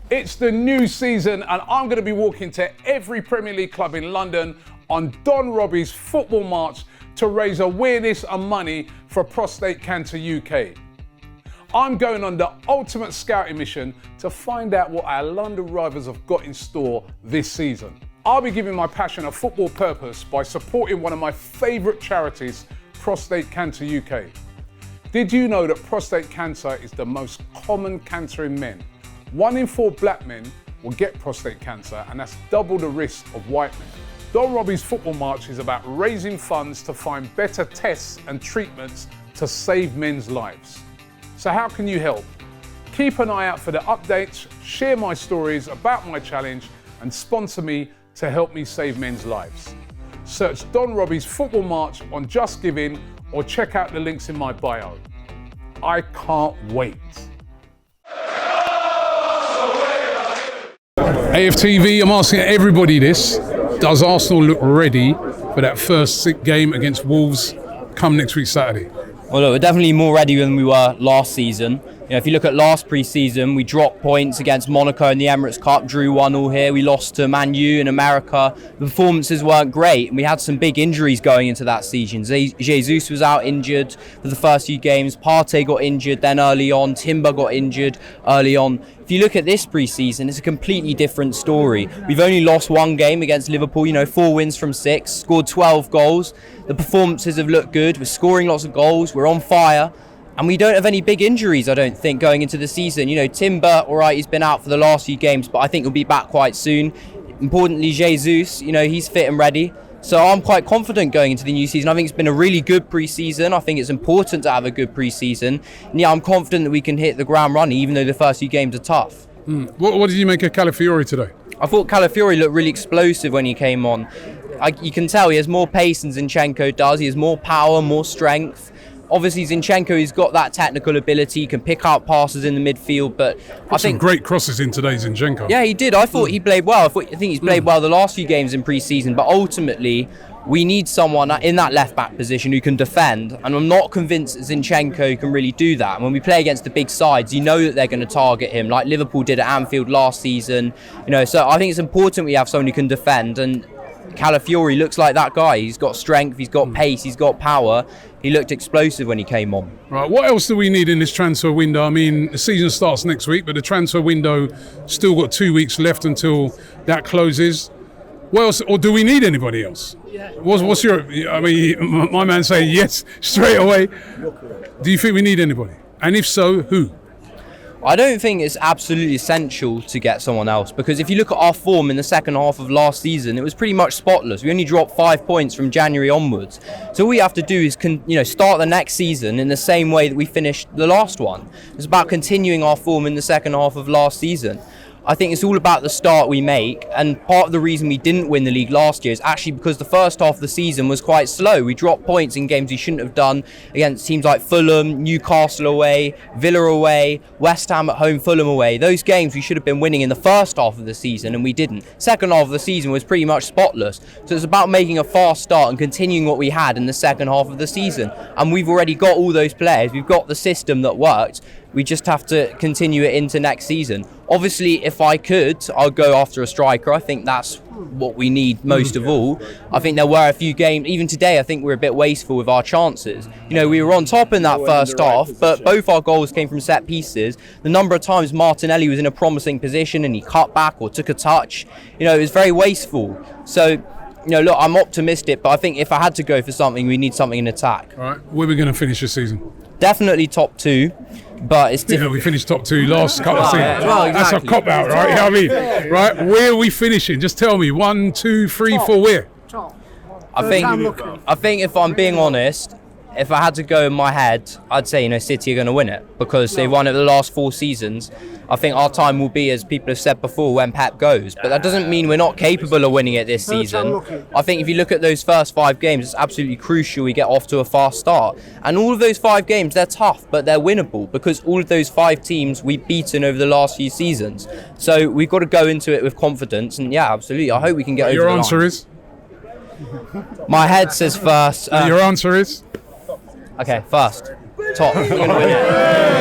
It's the new season and I'm going to be walking to every Premier League club in London on Don Robbie's football march to raise awareness and money for Prostate Cancer UK. I'm going on the ultimate scouting mission to find out what our London rivals have got in store this season. I'll be giving my passion a football purpose by supporting one of my favourite charities, Prostate Cancer UK. Did you know that prostate cancer is the most common cancer in men? 1 in 4 black men will get prostate cancer, and that's double the risk of white men. Don Robbie's football march is about raising funds to find better tests and treatments to save men's lives. So how can you help? Keep an eye out for the updates, share my stories about my challenge, and sponsor me to help me save men's lives. Search Don Robbie's football march on Just Giving or check out the links in my bio. I can't wait. AFTV, I'm asking everybody this. Does Arsenal look ready for that first game against Wolves come next week Saturday? Well, look, we're definitely more ready than we were last season. You know, if you look at last pre-season, we dropped points against Monaco in the Emirates Cup, drew 1-1 here. We lost to Man U in America. The performances weren't great, and we had some big injuries going into that season. Jesus was out injured for the first few games. Partey got injured then early on. Timber got injured early on. If you look at this pre-season, it's a completely different story. We've only lost 1 game against Liverpool, 4 wins from 6, scored 12 goals. The performances have looked good. We're scoring lots of goals. We're on fire. And we don't have any big injuries, I don't think, going into the season. Timber, all right, he's been out for the last few games, but I think he'll be back quite soon. Importantly, Jesus, he's fit and ready. So I'm quite confident going into the new season. I think it's been a really good pre-season. I think it's important to have a good pre-season. And yeah, I'm confident that we can hit the ground running, even though the first few games are tough. What did you make of Calafiori today? I thought Calafiori looked really explosive when he came on. You can tell he has more pace than Zinchenko does. He has more power, more strength. Obviously, Zinchenko, he's got that technical ability, he can pick out passes in the midfield, but I think... some great crosses in today, Zinchenko. Yeah, he did. I thought he played well. I think he's played well the last few games in pre-season, but ultimately, we need someone in that left-back position who can defend, and I'm not convinced that Zinchenko can really do that. And when we play against the big sides, you know that they're going to target him, like Liverpool did at Anfield last season. So I think it's important we have someone who can defend, and Calafiori looks like that guy. He's got strength, he's got pace, he's got power. He looked explosive when he came on. Right, what else do we need in this transfer window? I mean, the season starts next week, but the transfer window still got 2 weeks left until that closes. What else, or do we need anybody else? What's your, my man saying yes straight away. Do you think we need anybody? And if so, who? I don't think it's absolutely essential to get someone else, because if you look at our form in the second half of last season, it was pretty much spotless. We only dropped 5 points from January onwards. So all we have to do is start the next season in the same way that we finished the last one. It's about continuing our form in the second half of last season. I think it's all about the start we make, and part of the reason we didn't win the league last year is actually because the first half of the season was quite slow. We dropped points in games we shouldn't have done against teams like Fulham, Newcastle away, Villa away, West Ham at home, Fulham away. Those games we should have been winning in the first half of the season, and we didn't. Second half of the season was pretty much spotless. So it's about making a fast start and continuing what we had in the second half of the season. And we've already got all those players. We've got the system that worked. We just have to continue it into next season. Obviously, if I could, I'll go after a striker. I think that's what we need most of all. I think there were a few games, even today, I think we're a bit wasteful with our chances. We were on top in that first half, but both our goals came from set pieces. The number of times Martinelli was in a promising position and he cut back or took a touch, it was very wasteful. So, look, I'm optimistic, but I think if I had to go for something, we need something in attack. All right, where are we going to finish this season? Definitely top 2. But it's difficult. We finished top 2 last couple of seasons. Well, exactly. That's a cop-out, right? You know what I mean? Right? Where are we finishing? Just tell me. 1, 2, 3, 4, where? I think if I'm being honest, if I had to go in my head, I'd say, City are going to win it because they've won it the last 4 seasons. I think our time will be, as people have said before, when Pep goes. But that doesn't mean we're not capable of winning it this season. I think if you look at those first 5 games, it's absolutely crucial we get off to a fast start. And all of those 5 games, they're tough, but they're winnable because all of those 5 teams we've beaten over the last few seasons. So we've got to go into it with confidence. And yeah, absolutely. I hope we can get over the line. Your answer is? My head says first. Your answer is? Okay, first. Top. We're going to win it.